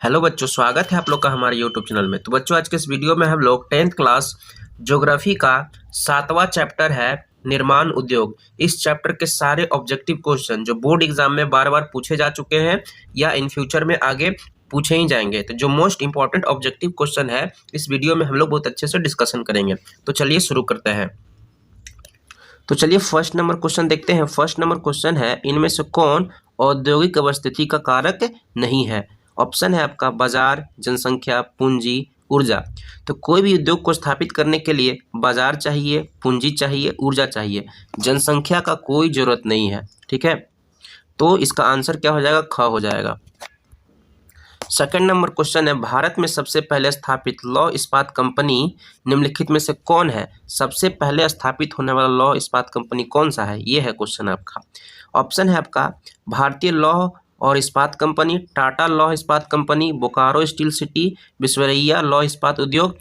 Hello बच्चों, स्वागत है आप लोग का हमारे यूट्यूब चैनल में। तो बच्चों, आज के इस वीडियो में हम लोग 10th क्लास ज्योग्राफी का 7वां चैप्टर है निर्माण उद्योग। इस चैप्टर के सारे ऑब्जेक्टिव क्वेश्चन जो बोर्ड एग्जाम में बार बार पूछे जा चुके हैं या इन फ्यूचर में आगे पूछे ही जाएंगे, तो जो मोस्ट इंपॉर्टेंट ऑब्जेक्टिव क्वेश्चन है इस वीडियो में हम लोग बहुत अच्छे से डिस्कशन करेंगे। तो चलिए शुरू करते हैं। तो चलिए फर्स्ट नंबर क्वेश्चन देखते हैं। फर्स्ट नंबर क्वेश्चन है, इनमें से कौन औद्योगिक अवस्थिति का कारक नहीं है? ऑप्शन है आपका बाजार, जनसंख्या, पूंजी, ऊर्जा। तो कोई भी उद्योग को स्थापित करने के लिए बाजार चाहिए, पूंजी चाहिए, ऊर्जा चाहिए। जनसंख्या का कोई जरूरत नहीं है। ठीक है, तो इसका आंसर क्या हो जाएगा? ख हो जाएगा। सेकंड नंबर क्वेश्चन है, भारत में सबसे पहले स्थापित लौह इस्पात कंपनी निम्नलिखित में से कौन है? सबसे पहले स्थापित होने वाला लौह इस्पात कंपनी कौन सा है? ये है क्वेश्चन आपका। ऑप्शन है आपका भारतीय लौह और इस्पात कंपनी, टाटा लौह इस्पात company, Bokaro steel city, Visvesvaraya लौह इस्पात उद्योग।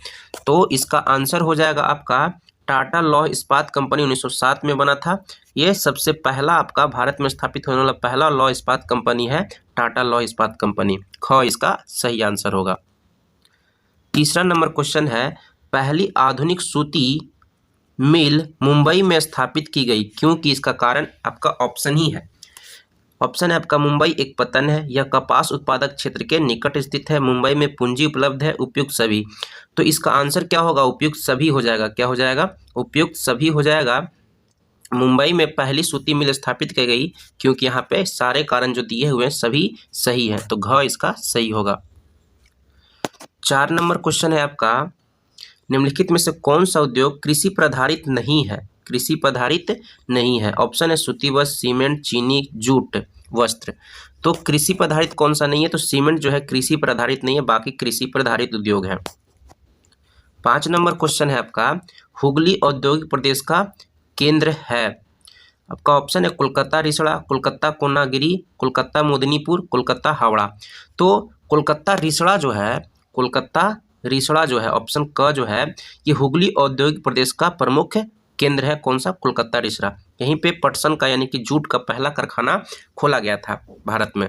तो इसका आंसर हो जाएगा आपका टाटा लौह इस्पात कंपनी। 1907 में बना था। ये सबसे पहला आपका भारत में स्थापित होने वाला पहला लौह इस्पात कंपनी है, टाटा लौह इस्पात कंपनी। ख इसका सही आंसर होगा। तीसरा नंबर क्वेश्चन है, पहली आधुनिक सूती मिल मुंबई में स्थापित की गई क्योंकि इसका कारण आपका ऑप्शन ही है। ऑप्शन है आपका मुंबई एक पतन है, यह कपास उत्पादक क्षेत्र के निकट स्थित है, मुंबई में पूंजी उपलब्ध है, उपयुक्त सभी। तो इसका आंसर क्या होगा? उपयुक्त सभी हो जाएगा। क्या हो जाएगा? उपयुक्त सभी हो जाएगा। मुंबई में पहली सूती मिल स्थापित की गई क्योंकि यहाँ पे सारे कारण जो दिए हुए हैं सभी सही हैं, तो घ इसका सही होगा। 4 नंबर क्वेश्चन है आपका, निम्नलिखित में से कौन सा उद्योग कृषि पर आधारित नहीं है? कृषि पर आधारित नहीं है। ऑप्शन है सूती वस्त्र, सीमेंट, चीनी, जूट, वस्त्र। तो कृषि पर आधारित कौन सा नहीं है? तो सीमेंट जो है कृषि पर आधारित नहीं है, बाकी कृषि पर आधारित उद्योग है। 5 नंबर क्वेश्चन है आपका, हुगली औद्योगिक प्रदेश का केंद्र है। आपका ऑप्शन है कोलकाता रिसड़ा, कोलकाता कोनागिरी, कोलकाता मोदिनीपुर, कोलकाता हावड़ा। तो कोलकाता रिसड़ा जो है ऑप्शन क जो है, ये हुगली औद्योगिक प्रदेश का प्रमुख केंद्र है। कौन सा? कोलकाता रिसड़ा। यहीं पे पटसन का यानी कि जूट का पहला कारखाना खोला गया था भारत में।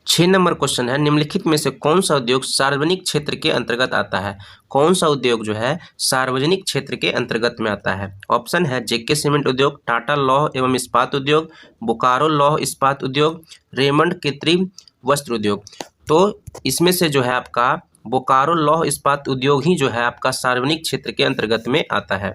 6 नंबर क्वेश्चन है, निम्नलिखित में से कौन सा उद्योग सार्वजनिक क्षेत्र के अंतर्गत आता है? कौन सा उद्योग जो है सार्वजनिक क्षेत्र के अंतर्गत में आता है? ऑप्शन है जेके सीमेंट उद्योग, टाटा लौह एवं इस्पात उद्योग, बोकारो लौह इस्पात उद्योग, रेमंड कृत्रिम वस्त्र उद्योग। तो इसमें से जो है आपका बोकारो लौह इस्पात उद्योग ही जो है आपका सार्वजनिक क्षेत्र के अंतर्गत में आता है।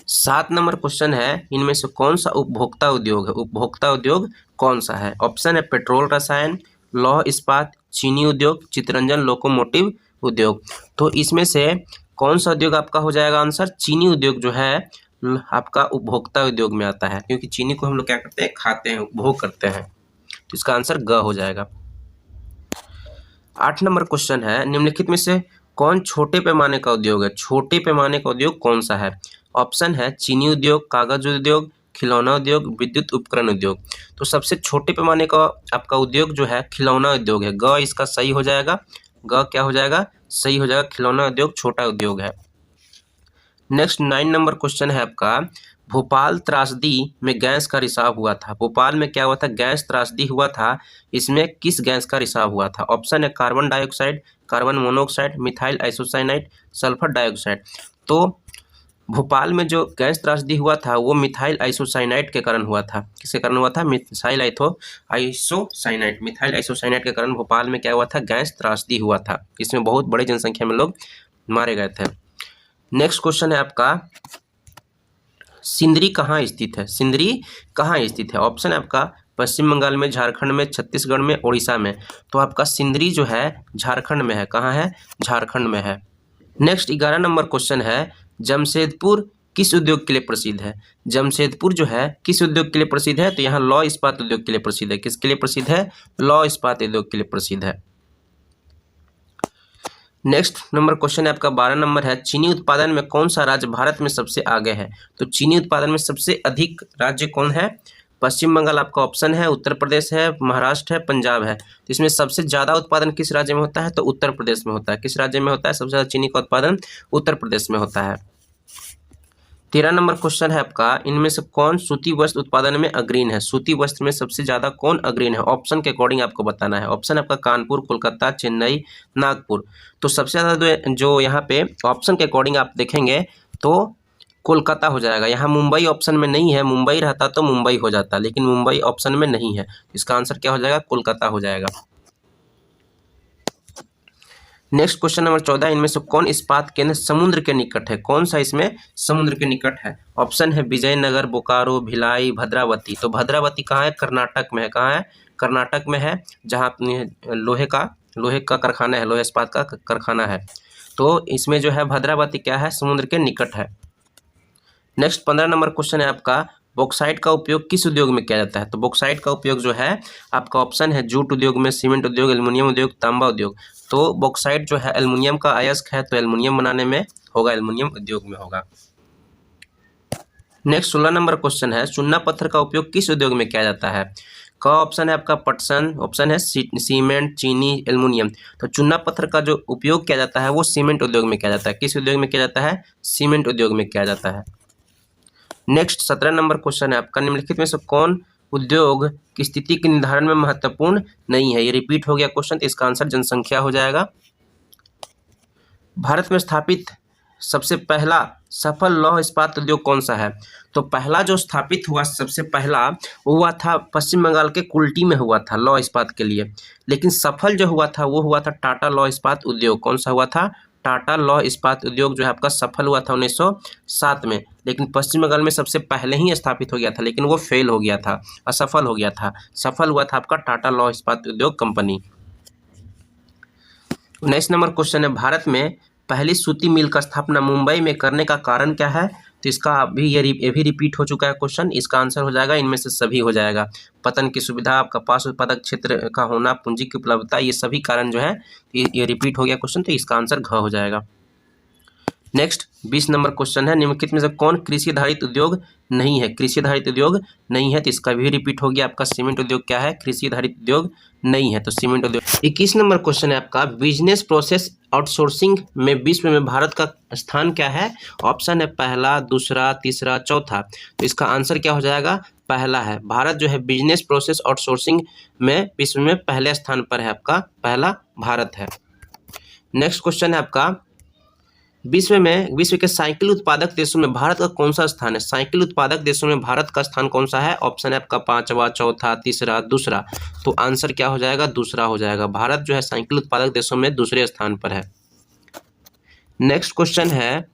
7 नंबर क्वेश्चन है, इनमें से कौन सा उपभोक्ता उद्योग है? उपभोक्ता उद्योग कौन सा है? ऑप्शन है पेट्रोल रसायन, लौह इस्पात, चीनी उद्योग, चितरंजन लोकोमोटिव उद्योग। तो इसमें से कौन सा उद्योग आपका हो जाएगा आंसर? चीनी उद्योग जो है आपका उपभोक्ता उद्योग में आता है, क्योंकि चीनी को हम लोग क्या करते हैं? खाते हैं, उपभोग करते हैं। तो इसका आंसर ग हो जाएगा। 8 नंबर क्वेश्चन है, निम्नलिखित में से कौन छोटे पैमाने का उद्योग है? छोटे पैमाने का उद्योग कौन सा है? ऑप्शन है चीनी उद्योग, कागज उद्योग, खिलौना उद्योग, विद्युत उपकरण उद्योग। तो सबसे छोटे पैमाने का आपका उद्योग जो है खिलौना उद्योग है। ग इसका सही हो जाएगा। ग क्या हो जाएगा? सही हो जाएगा। खिलौना उद्योग छोटा उद्योग है। नेक्स्ट 9 नंबर क्वेश्चन है आपका, भोपाल त्रासदी में गैस का रिसाव हुआ था। भोपाल में क्या हुआ था? गैस त्रासदी हुआ था। इसमें किस गैस का रिसाव हुआ था? ऑप्शन है carbon dioxide, carbon monoxide, methyl isocyanide, sulphur dioxide. तो भोपाल में जो गैस त्रासदी हुआ था वो मिथाइल आइसोसाइनाइड के कारण हुआ था। किसके कारण हुआ था? मिथाइल आइसोसाइनाइड के कारण भोपाल में क्या हुआ था? गैस त्रासदी हुआ था। इसमें बहुत बड़ी जनसंख्या में लोग मारे गए थे। नेक्स्ट क्वेश्चन है आपका, सिंदरी कहाँ स्थित है? सिंदरी कहाँ स्थित है? ऑप्शन है आपका पश्चिम बंगाल में, झारखंड में, छत्तीसगढ़ में, उड़ीसा में। तो आपका सिंदरी जो है झारखंड में है। कहाँ है? झारखंड में है। नेक्स्ट 11 नंबर क्वेश्चन है, जमशेदपुर किस उद्योग के लिए प्रसिद्ध है? जमशेदपुर जो है किस उद्योग के लिए प्रसिद्ध है? तो यहाँ लौह इस्पात उद्योग के लिए प्रसिद्ध है। किसके लिए प्रसिद्ध है? लौह इस्पात उद्योग के लिए प्रसिद्ध है। नेक्स्ट नंबर क्वेश्चन है आपका 12 नंबर है, चीनी उत्पादन में कौन सा राज्य भारत में सबसे आगे है? तो चीनी उत्पादन में सबसे अधिक राज्य कौन है? पश्चिम बंगाल आपका ऑप्शन है, उत्तर प्रदेश है, महाराष्ट्र है, पंजाब है। तो इसमें सबसे ज़्यादा उत्पादन किस राज्य में होता है? तो उत्तर प्रदेश में होता है। किस राज्य में होता है सबसे ज़्यादा चीनी का उत्पादन? उत्तर प्रदेश में होता है। 13 नंबर क्वेश्चन है आपका, इनमें से कौन सूती वस्त्र उत्पादन में अग्रणी है? सूती वस्त्र में सबसे ज्यादा कौन अग्रणी है? ऑप्शन के अकॉर्डिंग आपको बताना है। ऑप्शन आपका कानपुर, कोलकाता, चेन्नई, नागपुर। तो सबसे ज्यादा जो यहाँ पे ऑप्शन के अकॉर्डिंग आप देखेंगे तो कोलकाता हो जाएगा। यहाँ मुंबई ऑप्शन में नहीं है, मुंबई रहता तो मुंबई हो जाता, लेकिन मुंबई ऑप्शन में नहीं है। इसका आंसर क्या हो जाएगा? कोलकाता हो जाएगा। नेक्स्ट क्वेश्चन नंबर 14, इनमें से कौन इस्पात केंद्र समुद्र के निकट है? कौन सा इसमें समुद्र के निकट है? ऑप्शन है विजयनगर, बोकारो, भिलाई, भद्रावती। तो भद्रावती कहाँ है? कर्नाटक में है। कहाँ है? कर्नाटक में है, जहाँ लोहे का कारखाना है, लोहे इस्पात का कारखाना है। तो इसमें जो है भद्रावती क्या है? समुद्र के निकट है। नेक्स्ट 15 नंबर क्वेश्चन है आपका, बॉक्साइट का उपयोग किस उद्योग में किया जाता है? तो बॉक्साइट का उपयोग जो है आपका ऑप्शन है जूट उद्योग में, सीमेंट उद्योग, एल्युमिनियम उद्योग, तांबा उद्योग। तो बॉक्साइट जो है एल्युमिनियम का अयस्क है, तो एल्युमिनियम बनाने में होगा, एल्युमिनियम उद्योग में होगा। नेक्स्ट 16 नंबर क्वेश्चन है, चूना पत्थर का उपयोग किस उद्योग में किया जाता है? का ऑप्शन है आपका पटसन, ऑप्शन है सीमेंट, चीनी, एल्युमिनियम। तो चूना पत्थर का जो उपयोग किया जाता है वो सीमेंट उद्योग में किया जाता है। किस उद्योग में किया जाता है? सीमेंट उद्योग में किया जाता है। नेक्स्ट 17 नंबर क्वेश्चन है आपका, निम्नलिखित में से कौन उद्योग की स्थिति के निर्धारण में महत्वपूर्ण नहीं है? ये रिपीट हो गया क्वेश्चन, तो इसका आंसर जनसंख्या हो जाएगा। भारत में स्थापित सबसे पहला सफल लौह इस्पात उद्योग कौन सा है? तो पहला जो स्थापित हुआ सबसे पहला वो हुआ था पश्चिम बंगाल के कुल्टी में हुआ था लौह इस्पात के लिए, लेकिन सफल जो हुआ था वो हुआ था टाटा लौह इस्पात उद्योग। कौन सा हुआ था? टाटा लौह इस्पात उद्योग जो है आपका सफल हुआ था 1907 में, लेकिन पश्चिम बंगाल में सबसे पहले ही स्थापित हो गया था, लेकिन वो फेल हो गया था, असफल हो गया था। सफल हुआ था आपका टाटा लौह इस्पात उद्योग कंपनी। नेक्स्ट नंबर क्वेश्चन है, भारत में पहली सूती मिल का स्थापना मुंबई में करने का कारण क्या है? तो इसका अभी ये भी रिपीट हो चुका है क्वेश्चन। इसका आंसर हो जाएगा इनमें से सभी हो जाएगा। पतन की सुविधा, आपका पास उत्पादक क्षेत्र का होना, पूंजी की उपलब्धता, ये सभी कारण जो है ये रिपीट हो गया क्वेश्चन, तो इसका आंसर घ हो जाएगा। नेक्स्ट 20 नंबर क्वेश्चन है, निम्नलिखित में से कौन कृषि आधारित उद्योग नहीं है? कृषि आधारित उद्योग नहीं है, तो इसका भी रिपीट हो गया आपका सीमेंट उद्योग क्या है? कृषि आधारित उद्योग नहीं है, तो सीमेंट उद्योग। 21 नंबर क्वेश्चन है आपका, बिजनेस प्रोसेस आउटसोर्सिंग में विश्व में भारत का स्थान क्या है? ऑप्शन है पहला, दूसरा, तीसरा, चौथा। तो इसका आंसर क्या हो जाएगा? पहला है। भारत जो है बिजनेस प्रोसेस आउटसोर्सिंग में विश्व में पहले स्थान पर है, आपका पहला भारत है। नेक्स्ट क्वेश्चन है आपका, विश्व के साइकिल उत्पादक देशों में भारत का कौन सा स्थान है? साइकिल उत्पादक देशों में भारत का स्थान कौन सा है? ऑप्शन है आपका पांचवा, चौथा, तीसरा, दूसरा। तो आंसर क्या हो जाएगा? दूसरा हो जाएगा। भारत जो है साइकिल उत्पादक देशों में दूसरे स्थान पर है। नेक्स्ट क्वेश्चन है,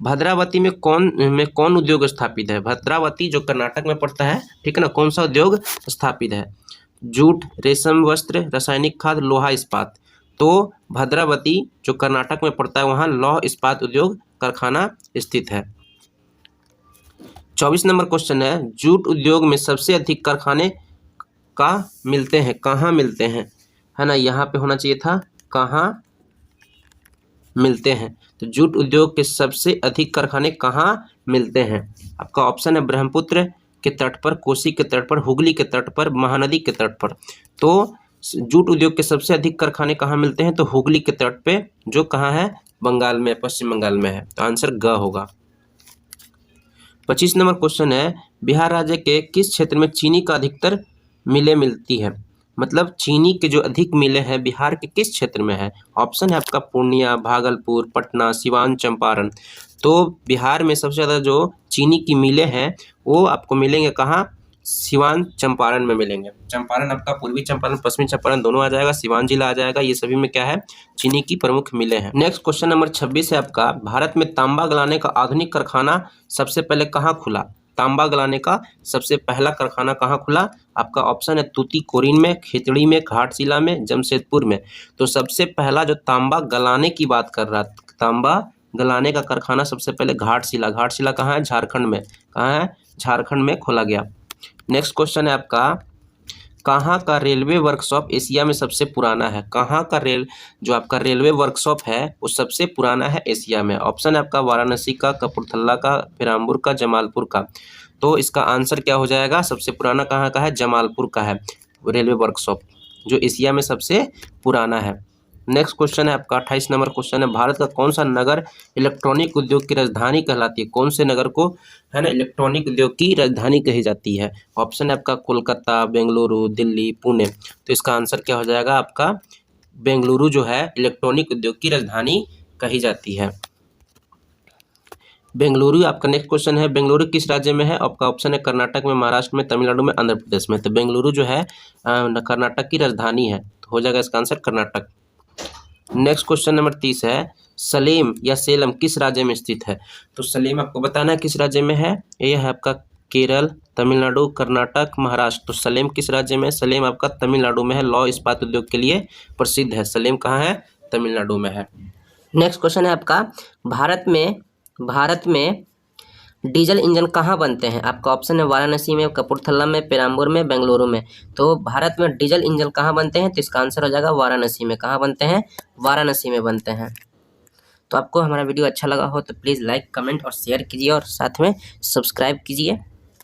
भद्रावती में कौन उद्योग स्थापित है? भद्रावती जो कर्नाटक में पड़ता है, ठीक है ना, कौन सा उद्योग स्थापित है? जूट, रेशम वस्त्र, रासायनिक खाद, लोहा इस्पात। तो भद्रावती जो कर्नाटक में पड़ता है वहाँ लौह इस्पात उद्योग कारखाना स्थित है। 24 नंबर क्वेश्चन है, जूट उद्योग में सबसे अधिक कारखाने मिलते हैं, कहाँ मिलते हैं? है ना, यहाँ पे होना चाहिए था कहाँ मिलते हैं। तो जूट उद्योग के सबसे अधिक कारखाने कहाँ मिलते हैं? आपका ऑप्शन है ब्रह्मपुत्र के तट पर, कोसी के तट पर, हुगली के तट पर, महानदी के तट पर। तो जूट उद्योग के सबसे अधिक कारखाने कहाँ मिलते हैं? तो हुगली के तट पे, जो कहाँ है? बंगाल में, पश्चिम बंगाल में है। तो आंसर ग होगा। 25 नंबर क्वेश्चन है, बिहार राज्य के किस क्षेत्र में चीनी का अधिकतर मिलें मिलती है? मतलब चीनी के जो अधिक मिलें हैं बिहार के किस क्षेत्र में है? ऑप्शन है आपका पूर्णिया, भागलपुर, पटना, सिवान, चंपारण। तो बिहार में सबसे ज़्यादा जो चीनी की मिलें हैं वो आपको मिलेंगे कहाँ? सिवान, चंपारण में मिलेंगे। चंपारण आपका पूर्वी चंपारण, पश्चिमी चंपारण दोनों आ जाएगा, सिवान जिला आ जाएगा। ये सभी में क्या है? चीनी की प्रमुख मिलें हैं। नेक्स्ट क्वेश्चन नंबर 26 है आपका, भारत में तांबा गलाने का आधुनिक कारखाना सबसे पहले कहाँ खुला? तांबा गलाने का सबसे पहला कारखाना कहाँ खुला? आपका ऑप्शन है तूतीकोरिन में, खेतड़ी में, घाटशिला में, जमशेदपुर में। तो सबसे पहला जो तांबा गलाने की बात कर रहा, तांबा गलाने का कारखाना सबसे पहले घाटशिला। घाटशिला कहाँ है? झारखंड में। कहाँ है? झारखंड में खोला गया। नेक्स्ट क्वेश्चन है आपका, कहाँ का रेलवे वर्कशॉप एशिया में सबसे पुराना है? कहाँ का जो आपका रेलवे वर्कशॉप है वो सबसे पुराना है एशिया में? ऑप्शन है आपका वाराणसी का, कपूरथला का, पेराम्बूर का, जमालपुर का। तो इसका आंसर क्या हो जाएगा? सबसे पुराना कहाँ का है? जमालपुर का है रेलवे वर्कशॉप, जो एशिया में सबसे पुराना है। नेक्स्ट क्वेश्चन है आपका 28 नंबर क्वेश्चन है, भारत का कौन सा नगर इलेक्ट्रॉनिक उद्योग की राजधानी कहलाती है? कौन से नगर को है ना इलेक्ट्रॉनिक उद्योग की राजधानी कही जाती है? ऑप्शन है आपका कोलकाता, बेंगलुरु, दिल्ली, पुणे। तो इसका आंसर क्या हो जाएगा आपका? बेंगलुरु जो है इलेक्ट्रॉनिक उद्योग की राजधानी कही जाती है। बेंगलुरु आपका नेक्स्ट क्वेश्चन है, बेंगलुरु किस राज्य में है? आपका ऑप्शन है कर्नाटक में, महाराष्ट्र में, तमिलनाडु में, आंध्र प्रदेश में। तो बेंगलुरु जो है कर्नाटक की राजधानी है, तो हो जाएगा इसका answer Karnataka. Next question number 30 है, सलेम या सेलम किस राज्य में स्थित है? तो सलेम आपको बताना है किस राज्य में है। ये है आपका केरल, तमिलनाडु, कर्नाटक, महाराष्ट्र। तो सलेम किस राज्य में? सलेम आपका तमिलनाडु में है, लौह इस्पात उद्योग के लिए प्रसिद्ध है। सलेम कहाँ है? तमिलनाडु में है। नेक्स्ट क्वेश्चन है आपका, भारत में डीजल इंजन कहाँ बनते हैं? आपका ऑप्शन है वाराणसी में, कपूरथला में, पेराम्बूर में, बेंगलुरु में। तो भारत में डीजल इंजन कहाँ बनते हैं? तो इसका आंसर हो जाएगा वाराणसी में। कहाँ बनते हैं? वाराणसी में बनते हैं। तो आपको हमारा वीडियो अच्छा लगा हो तो प्लीज़ लाइक, कमेंट और शेयर कीजिए और साथ में सब्सक्राइब कीजिए।